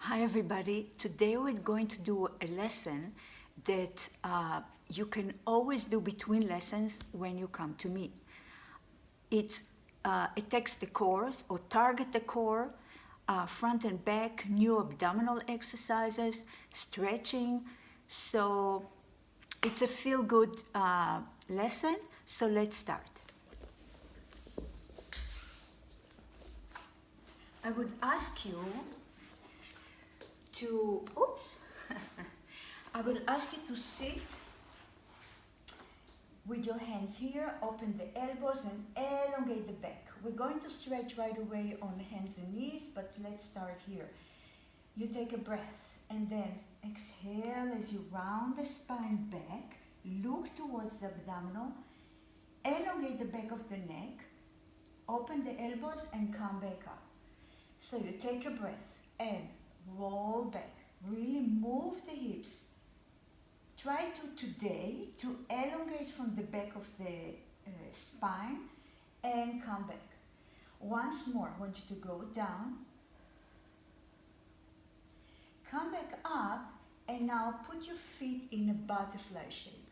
Hi everybody, today we're going to do a lesson that you can always do between lessons when you come to me. It takes the core or target the core, front and back, new abdominal exercises, stretching. So it's a feel-good lesson, so let's start. I would ask you to, I will ask you to sit with your hands here, open the elbows and elongate the back. We're going to stretch right away on hands and knees, but let's start here. You take a breath and then exhale as you round the spine back, look towards the abdominal, elongate the back of the neck, open the elbows and come back up. So you take a breath and roll back, really move the hips. Try today to elongate from the back of the spine and come back. Once more, I want you to go down, come back up, and now put your feet in a butterfly shape.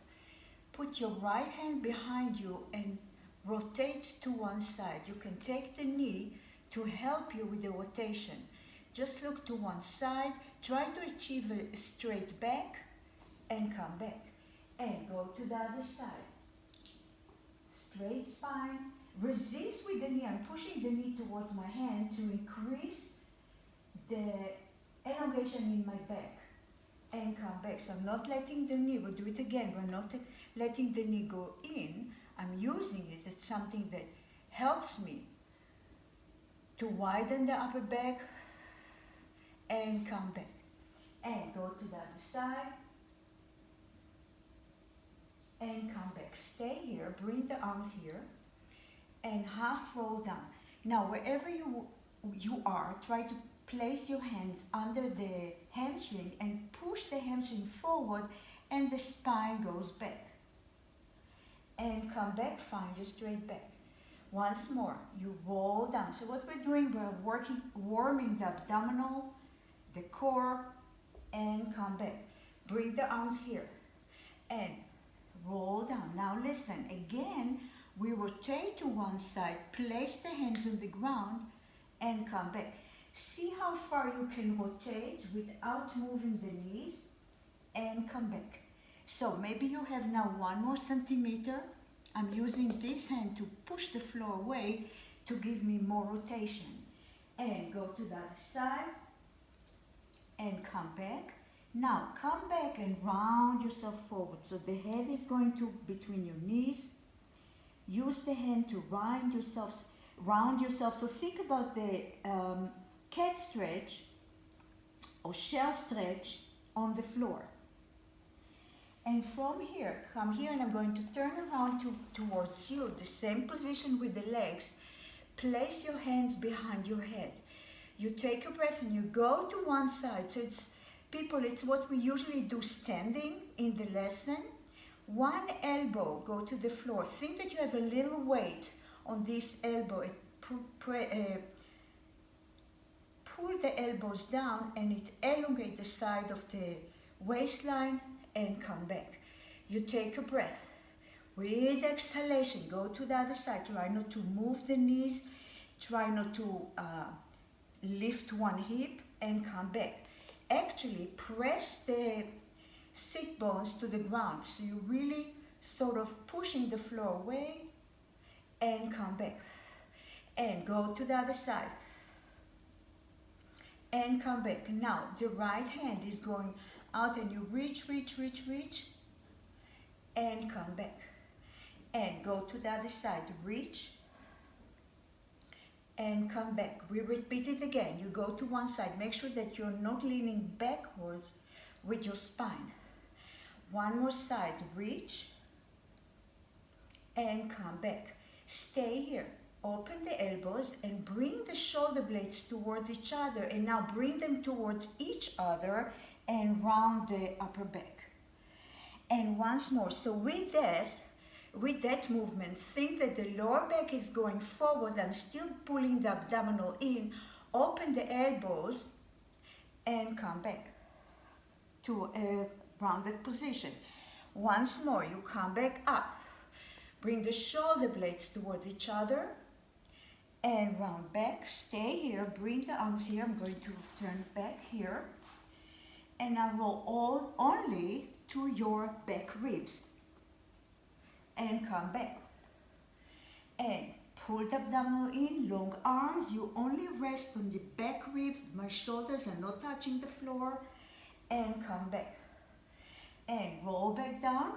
Put your right hand behind you and rotate to one side. You can take the knee to help you with the rotation. Just look to one side, try to achieve a straight back and come back. And go to the other side. Straight spine, resist with the knee. I'm pushing the knee towards my hand to increase the elongation in my back. And come back. So I'm not letting the knee, we'll do it again, we're not letting the knee go in. I'm using it as something that helps me to widen the upper back and come back. And go to the other side and come back. Stay here, bring the arms here and half roll down. Now wherever you are, try to place your hands under the hamstring and push the hamstring forward and the spine goes back. And come back, find your straight back. Once more, you roll down. So what we're doing, we're warming the abdominal, the core, and come back. Bring the arms here and roll down. Now listen, again, we rotate to one side, place the hands on the ground, and come back. See how far you can rotate without moving the knees, and come back. So maybe you have now 1 more centimeter. I'm using this hand to push the floor away to give me more rotation. And go to the other side and come back. Now come back and round yourself forward. So the head is going to between your knees. Use the hand to round yourself. So think about the cat stretch or shell stretch on the floor. And from here, come here and I'm going to turn around towards you, the same position with the legs. Place your hands behind your head. You take a breath and you go to one side. So it's what we usually do standing in the lesson. One elbow, go to the floor. Think that you have a little weight on this elbow. Pull the elbows down and it elongates the side of the waistline and come back. You take a breath. With exhalation, go to the other side. Try not to move the knees. Try not to lift one hip and come back. Actually, press the sit bones to the ground. So you're really sort of pushing the floor away and come back. And go to the other side. And come back. Now, the right hand is going out and you reach, and come back. And go to the other side, reach, and come back. We repeat it again. You go to one side, make sure that you're not leaning backwards with your spine. One more side, reach, and come back. Stay here. Open the elbows and bring the shoulder blades towards each other, and now bring them towards each other and round the upper back. And once more, so with that movement, think that the lower back is going forward. I'm still pulling the abdominal in. Open the elbows and and come back to a rounded position. Once more, you come back up. Bring the shoulder blades toward each other and round back. Stay here, bring the arms here. I'm going to turn back here. And I roll only to your back ribs. And come back. And pull the abdominal in, long arms. You only rest on the back ribs. My shoulders are not touching the floor. And come back. And roll back down.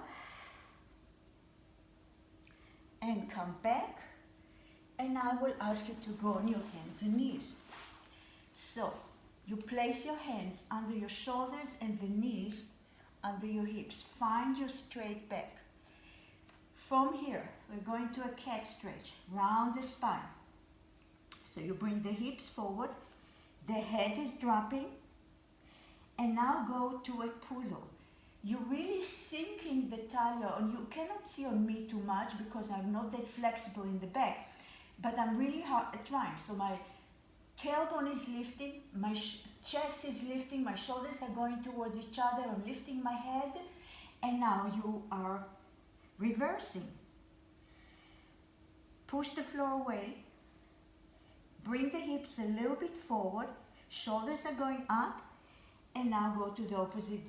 And come back. And I will ask you to go on your hands and knees. So, you place your hands under your shoulders and the knees under your hips. Find your straight back. From here, we're going to a cat stretch. Round the spine. So you bring the hips forward. The head is dropping. And now go to a poodle. You're really sinking the talia on. You cannot see on me too much because I'm not that flexible in the back. But I'm really hard trying. So my tailbone is lifting, my chest is lifting, my shoulders are going towards each other, I'm lifting my head, and now you are reversing. Push the floor away, bring the hips a little bit forward, shoulders are going up, and now go to the opposite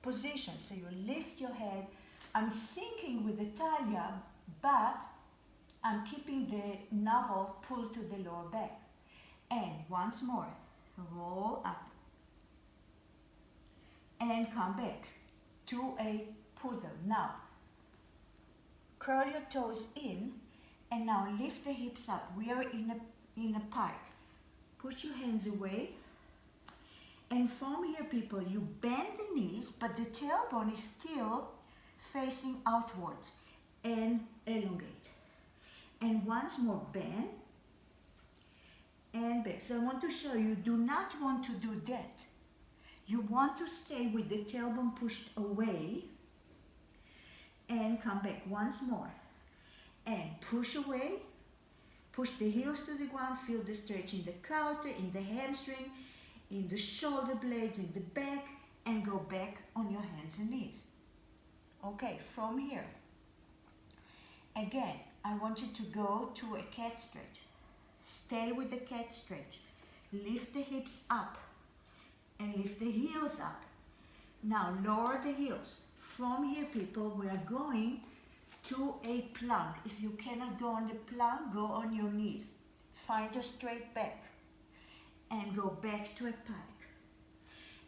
position. So you lift your head, I'm sinking with the talia, but I'm keeping the navel pulled to the lower back. And once more, roll up. And come back to a poodle. Now, curl your toes in and now lift the hips up. We are in a pike. Push your hands away. And from here, people, you bend the knees, but the tailbone is still facing outwards and elongate. And once more, bend and back. So I want to show you, do not want to do that. You want to stay with the tailbone pushed away and come back once more. And push away, push the heels to the ground, feel the stretch in the calf, in the hamstring, in the shoulder blades, in the back, and go back on your hands and knees. Okay, from here, again, I want you to go to a cat stretch. Stay with the cat stretch. Lift the hips up and lift the heels up. Now lower the heels. From here, people, we are going to a plank. If you cannot go on the plank, go on your knees. Find a straight back and go back to a pike.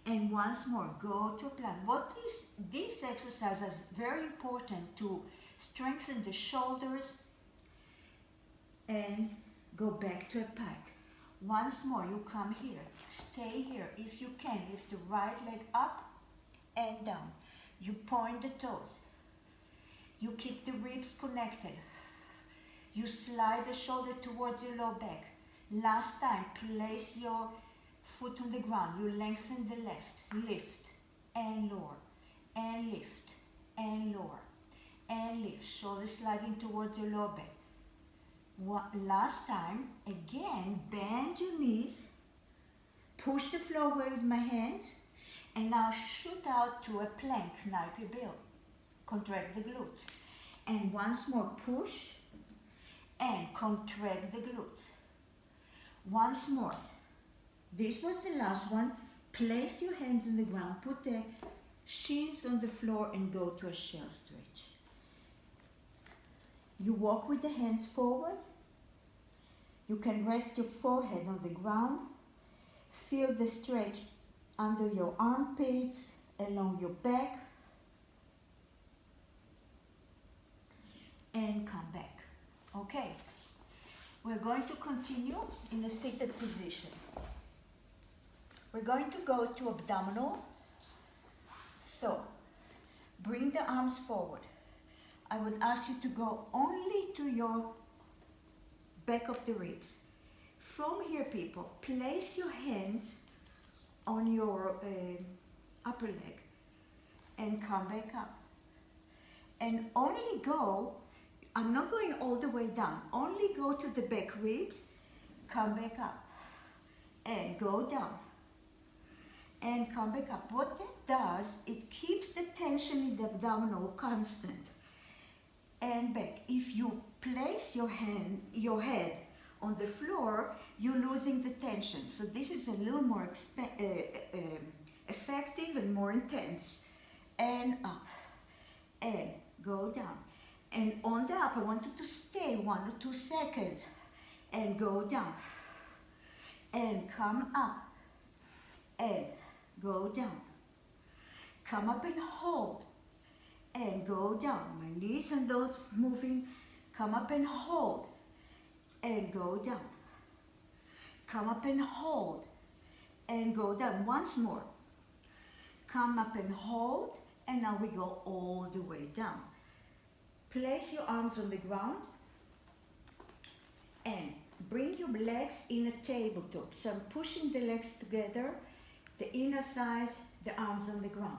And once more, go to a plank. What is this exercise is very important to strengthen the shoulders and go back to a pike. Once more, you come here. Stay here. If you can, lift the right leg up and down. You point the toes. You keep the ribs connected. You slide the shoulder towards your lower back. Last time, place your foot on the ground. You lengthen the left. Lift and lower. And lift and lower. And lift. Shoulder sliding towards your lower back. Last time, again, bend your knees, push the floor away with my hands, and now shoot out to a plank, knipe your bill, contract the glutes. And once more, push and contract the glutes. Once more. This was the last one. Place your hands on the ground, put the shins on the floor and go to a shell stretch. You walk with the hands forward. You can rest your forehead on the ground. Feel the stretch under your armpits, along your back. And come back. Okay. We're going to continue in a seated position. We're going to go to abdominal. So, bring the arms forward. I would ask you to go only to your back of the ribs. From here, people, place your hands on your upper leg and come back up. And only go, I'm not going all the way down, only go to the back ribs, come back up and go down. and come back up. What that does, it keeps the tension in the abdominal constant. And back. If you place your head on the floor, you're losing the tension. So this is a little more effective and more intense. And up, and go down. And on the up, I want you to stay 1 or 2 seconds, and go down, and come up, and go down. Come up and hold, and go down. My knees and those moving. Come up and hold, and go down. Come up and hold, and go down. Once more. Come up and hold, and now we go all the way down. Place your arms on the ground, and bring your legs in a tabletop. So I'm pushing the legs together, the inner thighs, the arms on the ground.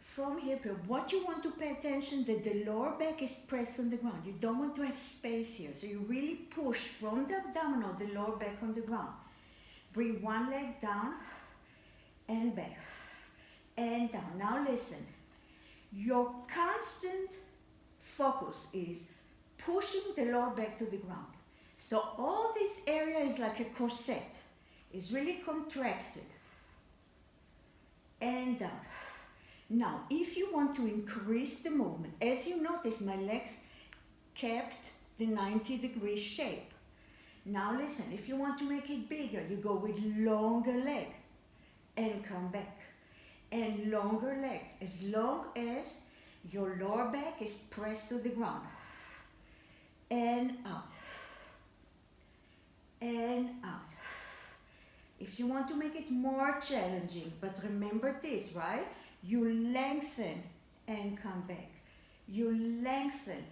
From here, what you want to pay attention that the lower back is pressed on the ground. You don't want to have space here. So you really push from the abdominal, the lower back on the ground. Bring one leg down and back and down. Now listen, your constant focus is pushing the lower back to the ground. So all this area is like a corset. It's really contracted. And down. Now, if you want to increase the movement, as you notice, my legs kept the 90-degree shape. Now listen, if you want to make it bigger, you go with longer leg and come back. And longer leg, as long as your lower back is pressed to the ground. And out. And out. If you want to make it more challenging, but remember this, right? You lengthen and come back. You lengthen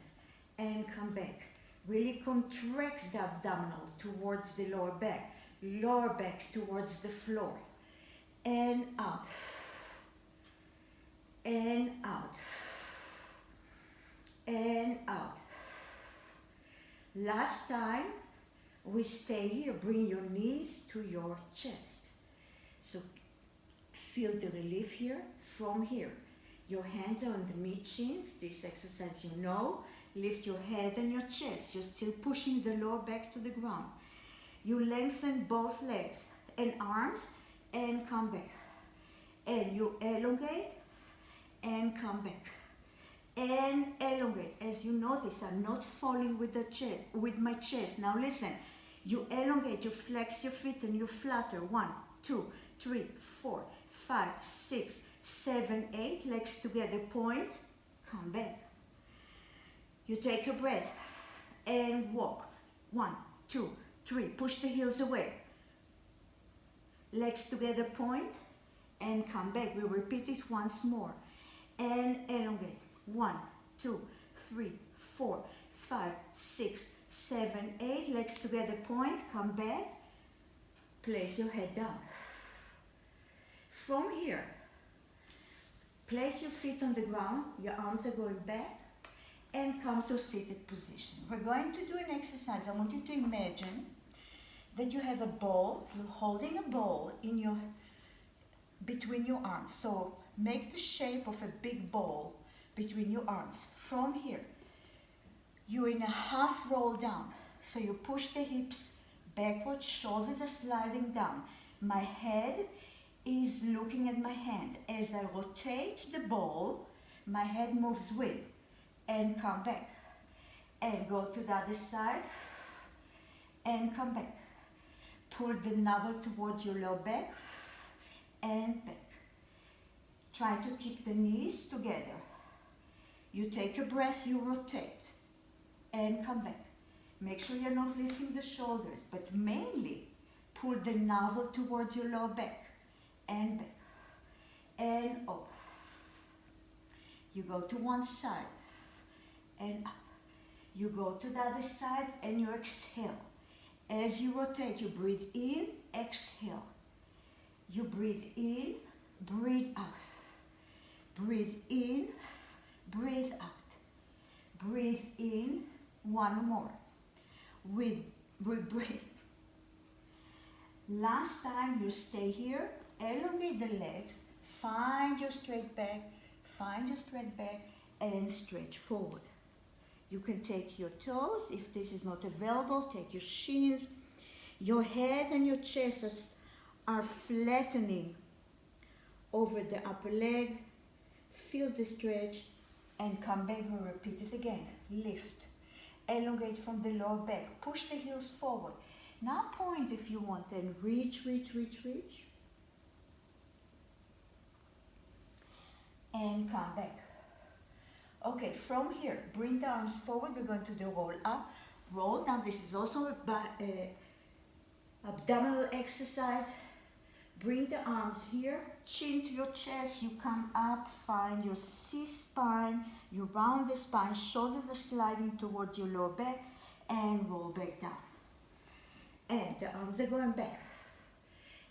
and come back. Really contract the abdominal towards the lower back towards the floor. And out. And out. And out. Last time, we stay here. Bring your knees to your chest. So feel the relief here. From here, your hands are on the mid-shins. This exercise you know. Lift your head and your chest. You're still pushing the lower back to the ground. You lengthen both legs and arms and come back. And you elongate and come back. And elongate. As you notice, I'm not falling with my chest. Now listen, you elongate, you flex your feet and you flutter. 1, 2, 3, 4, 5, 6, 7, 8. Legs together, point, come back. You take a breath and walk. 1, 2, 3. Push the heels away. Legs together, point, and come back. We repeat it once more. And elongate. 1, 2, 3, 4, 5, 6, 7, 8. Legs together, point, come back. Place your head down. From here, place your feet on the ground. Your arms are going back. And come to seated position. We're going to do an exercise. I want you to imagine that you have a ball. You're holding a ball in between your arms. So make the shape of a big ball between your arms. From here, you're in a half roll down. So you push the hips backwards, shoulders are sliding down. My head is looking at my hand. As I rotate the ball, my head moves with. And come back. And go to the other side. And come back. Pull the navel towards your lower back. And back. Try to keep the knees together. You take a breath, you rotate. And come back. Make sure you're not lifting the shoulders, but mainly pull the navel towards your lower back. And back. And up. You go to one side. And up. You go to the other side and you exhale. As you rotate, you breathe in, exhale. You breathe in, breathe out. Breathe in, breathe out. Breathe in, one more. We breathe. Last time you stay here, elongate carry the legs, find your straight back, and stretch forward. You can take your toes. If this is not available, take your shins. Your head and your chest are flattening over the upper leg. Feel the stretch and come back. We'll repeat it again. Lift. Elongate from the lower back. Push the heels forward. Now point if you want, and reach. And come back. Okay, from here, bring the arms forward. We're going to do roll up, roll down. This is also a abdominal exercise. Bring the arms here, chin to your chest. You come up, find your C-spine. You round the spine, shoulders are sliding towards your lower back, and roll back down. And the arms are going back.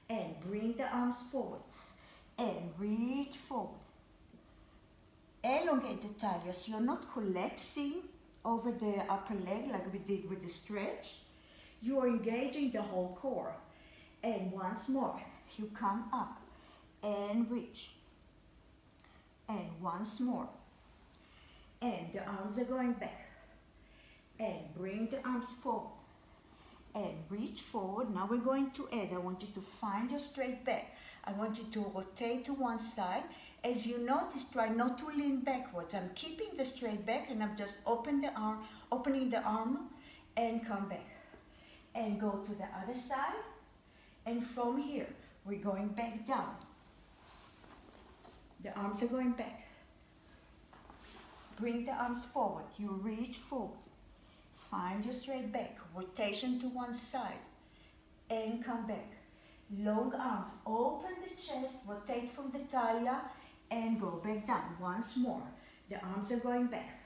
And bring the arms forward. And reach forward. Elongate the talia so you're not collapsing over the upper leg like we did with the stretch. You are engaging the whole core. And once more, you come up and reach. And once more. And the arms are going back. And bring the arms forward. And reach forward. Now we're going to add. I want you to find your straight back. I want you to rotate to one side. As you notice, try not to lean backwards. I'm keeping the straight back and I'm just opening the arm and come back. And go to the other side. And from here, we're going back down. The arms are going back. Bring the arms forward. You reach forward. Find your straight back. Rotation to one side. And come back. Long arms. Open the chest. Rotate from the talia. And go back down. Once more. The arms are going back.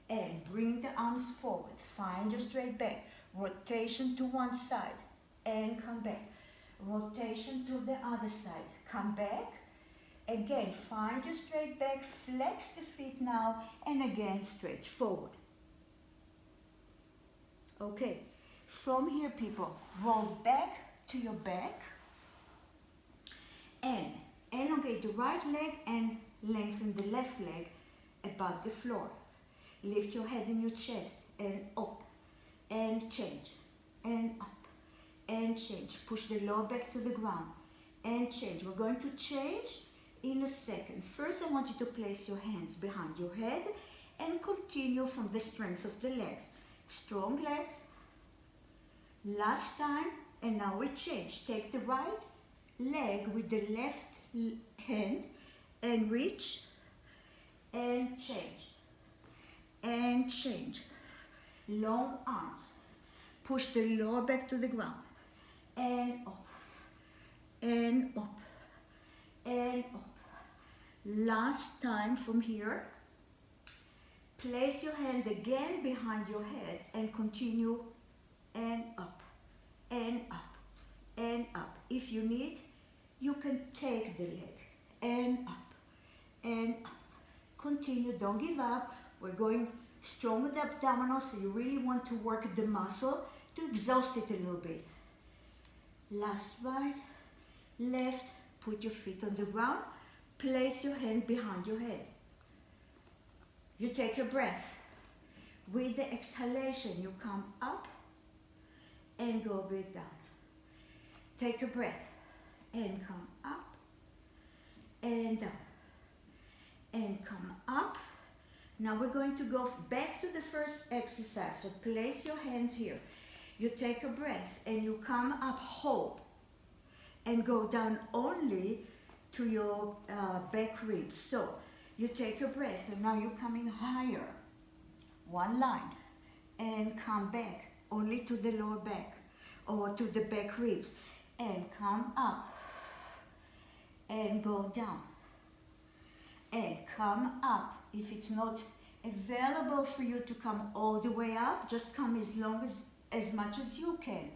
And bring the arms forward. Find your straight back. Rotation to one side. And come back. Rotation to the other side. Come back. Again, find your straight back. Flex the feet now. And again, stretch forward. Okay. From here, people, roll back to your back. And elongate the right leg and lengthen the left leg above the floor. Lift your head and your chest and up and change and up and change. Push the lower back to the ground and change. We're going to change in a second. First, I want you to place your hands behind your head and continue from the strength of the legs. Strong legs. Last time, and now we change. Take the right leg with the left hand and reach and change and change. Long arms. Push the lower back to the ground and up and up and up. Last time from here. Place your hand again behind your head and continue and up and up and up. If you need, you can take the leg and up and up. Continue, don't give up. We're going strong with the abdominals, so you really want to work the muscle to exhaust it a little bit. Last right, left, put your feet on the ground, place your hand behind your head. You take a breath. With the exhalation, you come up and go back down. Take a breath and come up and down and come up. Now we're going to go back to the first exercise. So place your hands here. You take a breath and you come up, hold, and go down only to your back ribs. So you take a breath and now you're coming higher. One line and come back only to the lower back or to the back ribs and come up and go down and come up. If it's not available for you to come all the way up, just come as much as you can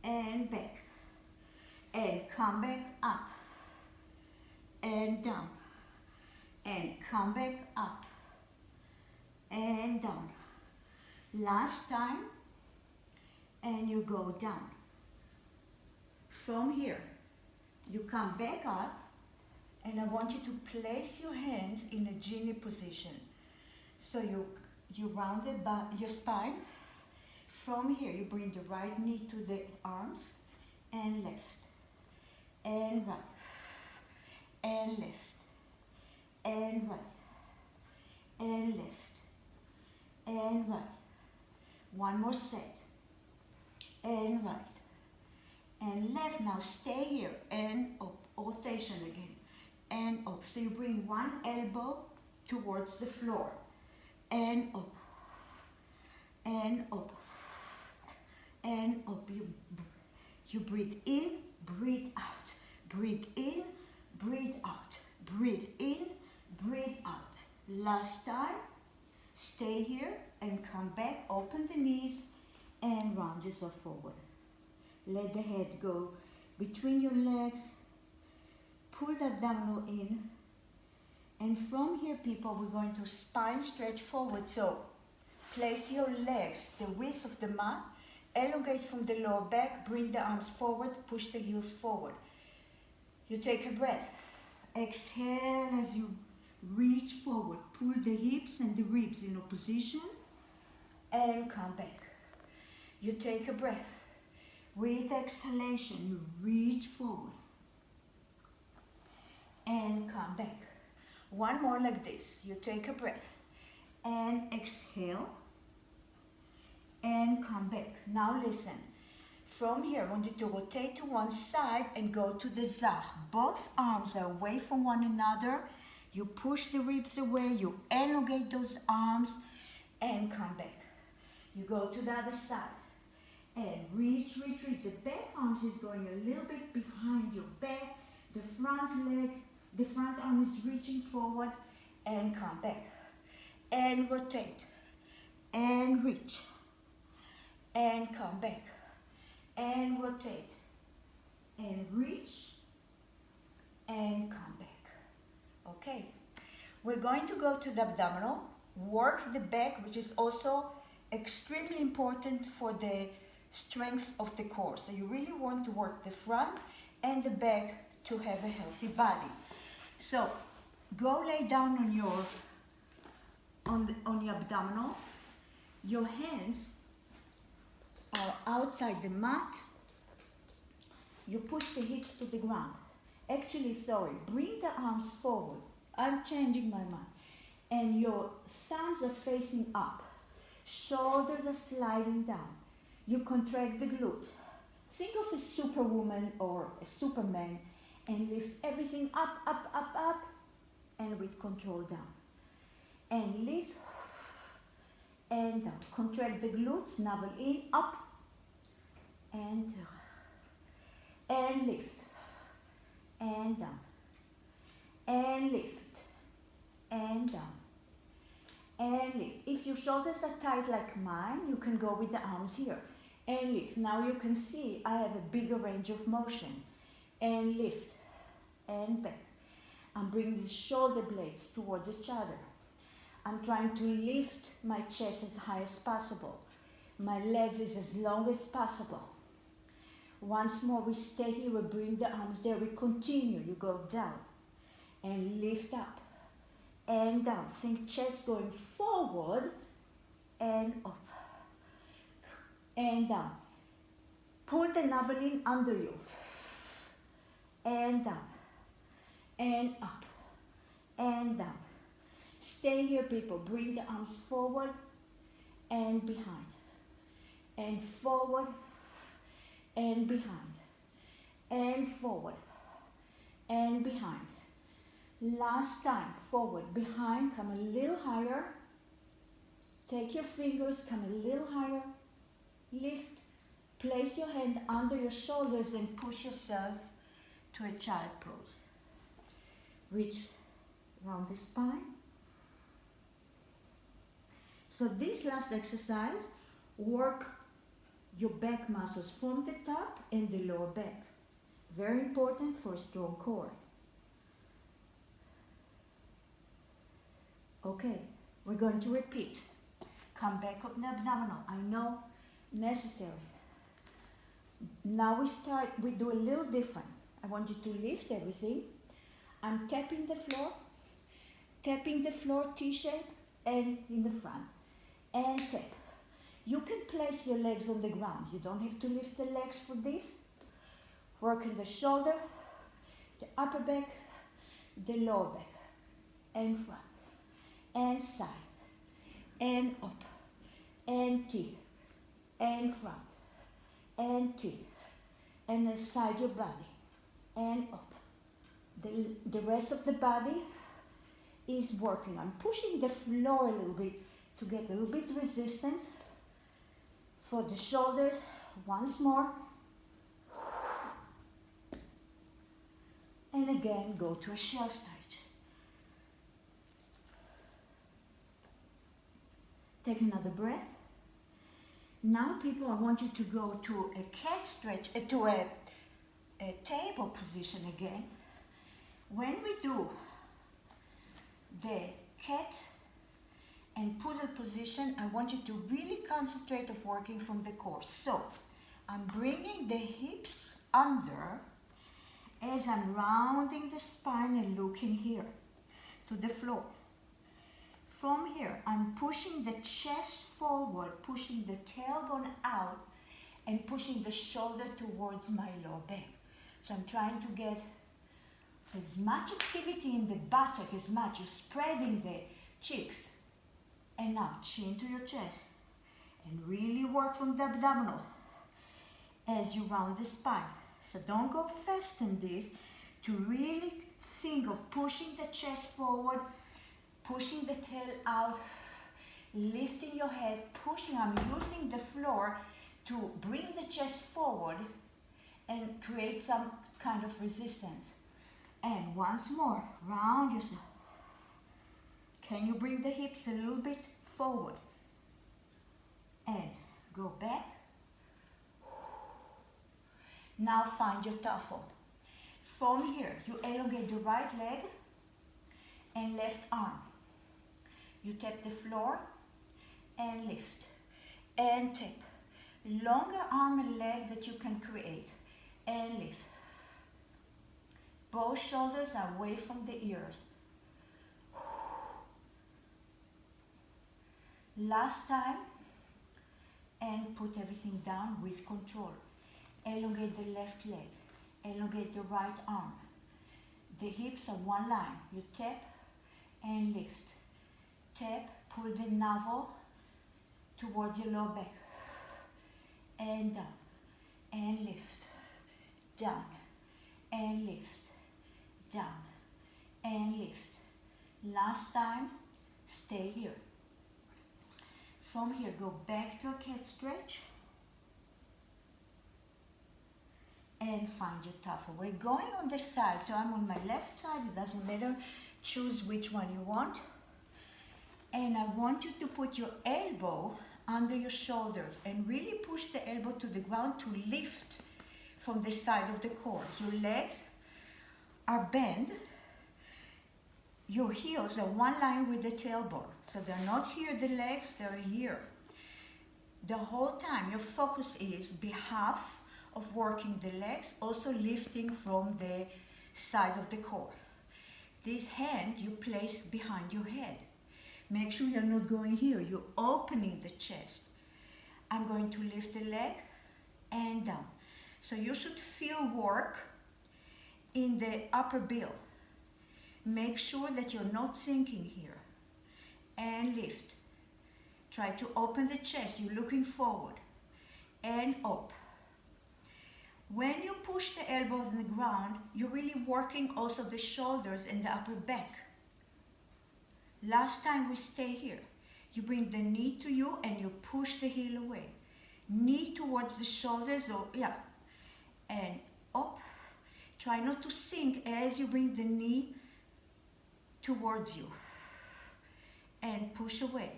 and back and come back up and down and come back up and down. Last time, and you go down. From here, You come back up, and I want you to place your hands in a genie position. So you round your spine. From here, you bring the right knee to the arms, and left, and right, and left, and right, and left, and right. One more set, and right, and left. Now stay here, and up, rotation again, and up. So you bring one elbow towards the floor, and up, and up, and up. You breathe in, breathe out, breathe in, breathe out, breathe in, breathe out. Last time, stay here and come back, open the knees and round yourself forward. Let the head go between your legs, pull the abdominal in, and from here, people, we're going to spine stretch forward. So place your legs the width of the mat, elongate from the lower back, bring the arms forward, push the heels forward. You take a breath. Exhale as you reach forward. Pull the hips and the ribs in opposition and come back. You take a breath. With exhalation, you reach forward and come back. One more like this. You take a breath and exhale and come back. Now listen. From here, I want you to rotate to one side and go to the Zach. Both arms are away from one another. You push the ribs away, you elongate those arms and come back. You go to the other side and reach, reach, reach. The back arms is going a little bit behind your back. The front leg, the front arm is reaching forward and come back. And rotate and reach and come back. And rotate and reach and come back. Okay, we're going to go to the abdominal, work the back, which is also extremely important for the strength of the core. So you really want to work the front and the back to have a healthy body. So go lay down on your abdominal. Your hands are outside the mat. You push the hips to the ground. Actually, sorry, bring the arms forward. I'm changing my mind. And your thumbs are facing up. Shoulders are sliding down. You contract the glutes. Think of a superwoman or a superman and lift everything up, up, up, up, and with control down. And lift and down. Contract the glutes, navel in, up, and lift, and down, and lift, and down, and lift. If your shoulders are tight like mine, you can go with the arms here, and lift. Now you can see I have a bigger range of motion, and lift, and back. I'm bringing the shoulder blades towards each other. I'm trying to lift my chest as high as possible. My legs is as long as possible. Once more, we stay here, we bring the arms there, we continue. You go down and lift up and down. Think chest going forward and up and down. Pull the navel in under you and down and up and down. Stay here, people. Bring the arms forward and behind and forward and behind, and forward, and behind. Last time, forward, behind, come a little higher. Take your fingers, come a little higher. Lift, place your hand under your shoulders and push yourself to a child pose. Reach around the spine. So this last exercise, work your back muscles from the top and the lower back. Very important for a strong core. Okay, we're going to repeat. Come back up the abdominal. I know, necessary. Now we do a little different. I want you to lift everything. I'm tapping the floor T-shape and in the front. And tap. You can place your legs on the ground. You don't have to lift the legs for this. Working the shoulder, the upper back, the lower back, and front, and side, and up, and T, and front, and T, and inside your body, and up. The rest of the body is working. I'm pushing the floor a little bit to get a little bit resistance for the shoulders. Once more. And again, go to a shell stretch. Take another breath. Now, people, I want you to go to a cat stretch, to a table position again. When we do the cat and poodle position, I want you to really concentrate on working from the core. So, I'm bringing the hips under as I'm rounding the spine and looking here to the floor. From here, I'm pushing the chest forward, pushing the tailbone out, and pushing the shoulder towards my lower back. So I'm trying to get as much activity in the buttock as much. You're spreading the cheeks. And now, chin to your chest. And really work from the abdominal as you round the spine. So don't go fast in this, to really think of pushing the chest forward, pushing the tail out, lifting your head, pushing. I'm using the floor to bring the chest forward and create some kind of resistance. And once more, round yourself. Can you bring the hips a little bit forward? And go back. Now find your taffel. From here, you elongate the right leg and left arm. You tap the floor and lift. And tap. Longer arm and leg that you can create. And lift. Both shoulders are away from the ears. Last time. And put everything down with control. Elongate the left leg. Elongate the right arm. The hips are one line. You tap and lift. Tap, pull the navel towards your lower back. And down. And lift. Down. And lift. Down. And lift. Last time, stay here. From here, go back to a cat stretch. And find your taffel. We're going on the side, so I'm on my left side. It doesn't matter. Choose which one you want. And I want you to put your elbow under your shoulders and really push the elbow to the ground to lift from the side of the core. Your legs are bent. Your heels are one line with the tailbone. So they're not here, the legs, they're here. The whole time your focus is behalf of working the legs, also lifting from the side of the core. This hand you place behind your head. Make sure you're not going here, you're opening the chest. I'm going to lift the leg and down. So you should feel work in the upper bill. Make sure that you're not sinking here. And lift. Try to open the chest, you're looking forward. And up. When you push the elbow on the ground, you're really working also the shoulders and the upper back. Last time we stay here. You bring the knee to you and you push the heel away. Knee towards the shoulders, or yeah. And up. Try not to sink as you bring the knee towards you. And push away.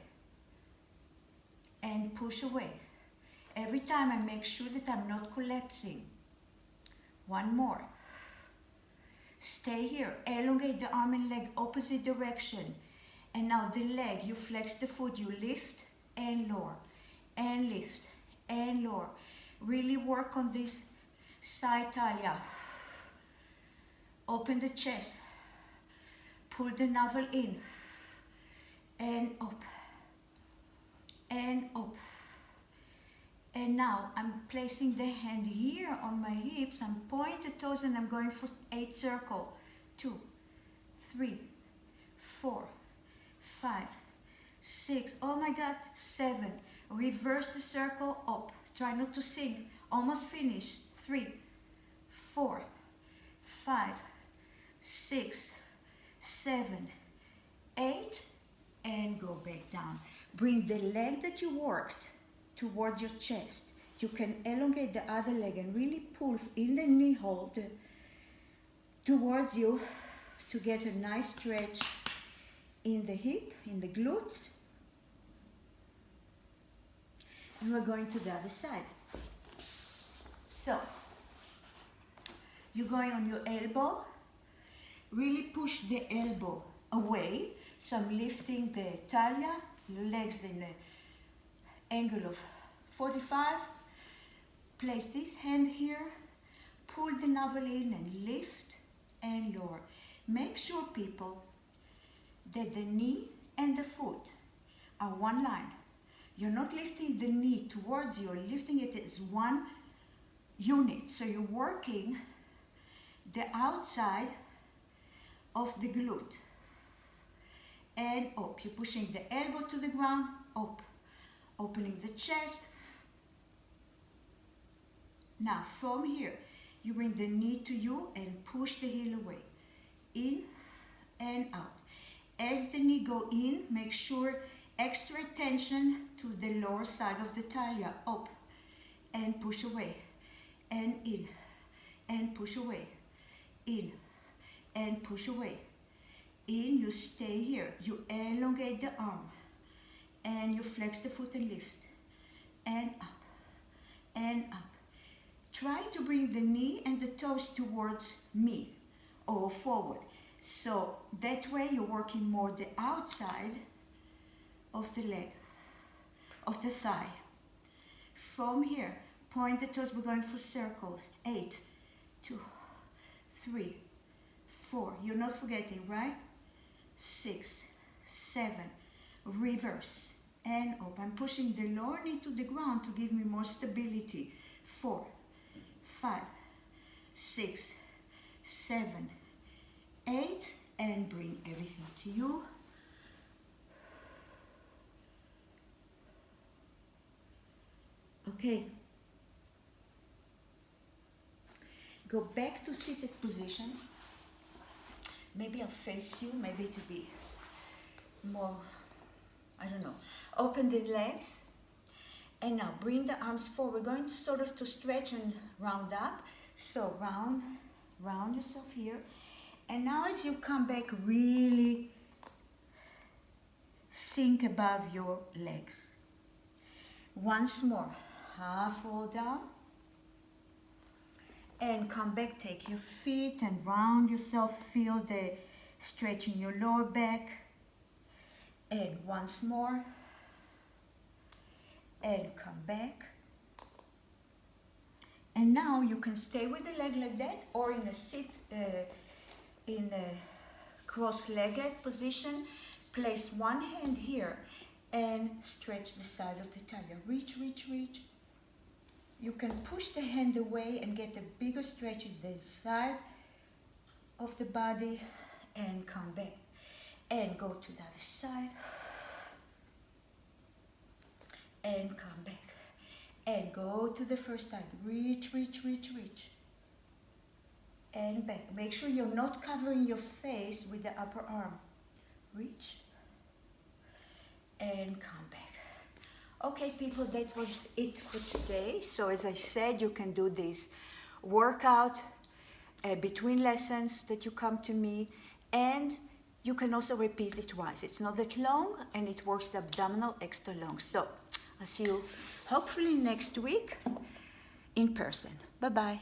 And push away. Every time I make sure that I'm not collapsing. One more. Stay here. Elongate the arm and leg opposite direction. And now the leg, you flex the foot, you lift and lower. And lift and lower. Really work on this side talia. Open the chest. Pull the navel in. And up. And up. And now I'm placing the hand here on my hips. I'm pointing the toes and I'm going for 8 circles. 2, 3, 4, 5, 6. Oh my God, 7. Reverse the circle up. Try not to sink. Almost finish. 3, 4, 5, 6, 7, 8. And go back down. Bring the leg that you worked towards your chest. You can elongate the other leg and really pull in the knee hold towards you to get a nice stretch in the hip, in the glutes. And we're going to the other side. So, you're going on your elbow. Really push the elbow away. So I'm lifting the talia, your legs in the angle of 45. Place this hand here, pull the navel in and lift and lower. Make sure, people, that the knee and the foot are one line. You're not lifting the knee towards you, you're lifting it as one unit. So you're working the outside of the glute. And up, you're pushing the elbow to the ground, up. Opening the chest. Now from here, you bring the knee to you and push the heel away. In and out. As the knee go in, make sure extra tension to the lower side of the talia. Up and push away. And in and push away. In and push away. In, you stay here. You elongate the arm. And you flex the foot and lift. And up. And up. Try to bring the knee and the toes towards me or forward. So that way you're working more the outside of the leg, of the thigh. From here, point the toes, we're going for circles. 8, 2, 3, 4. You're not forgetting, right? 6, 7. Reverse and up. I'm pushing the lower knee to the ground to give me more stability. 4, 5, 6, 7, 8, and bring everything to you. Okay. Go back to seated position. Maybe I'll face you, maybe to be more, I don't know. Open the legs. And now bring the arms forward. We're going sort of to stretch and round up. So round yourself here. And now as you come back, really sink above your legs. Once more, half roll down. And come back, take your feet and round yourself. Feel the stretch in your lower back. And once more. And come back. And now you can stay with the leg like that, or in a sit, in a cross-legged position. Place one hand here and stretch the side of the talia. Reach, reach, reach. You can push the hand away and get a bigger stretch in the side of the body and come back. And go to the other side. And come back. And go to the first side. Reach, reach, reach, reach. And back. Make sure you're not covering your face with the upper arm. Reach. And come back. Okay, people, that was it for today. So as I said, you can do this workout between lessons that you come to me, and you can also repeat it twice. It's not that long, and it works the abdominal extra long. So I'll see you hopefully next week in person. Bye-bye.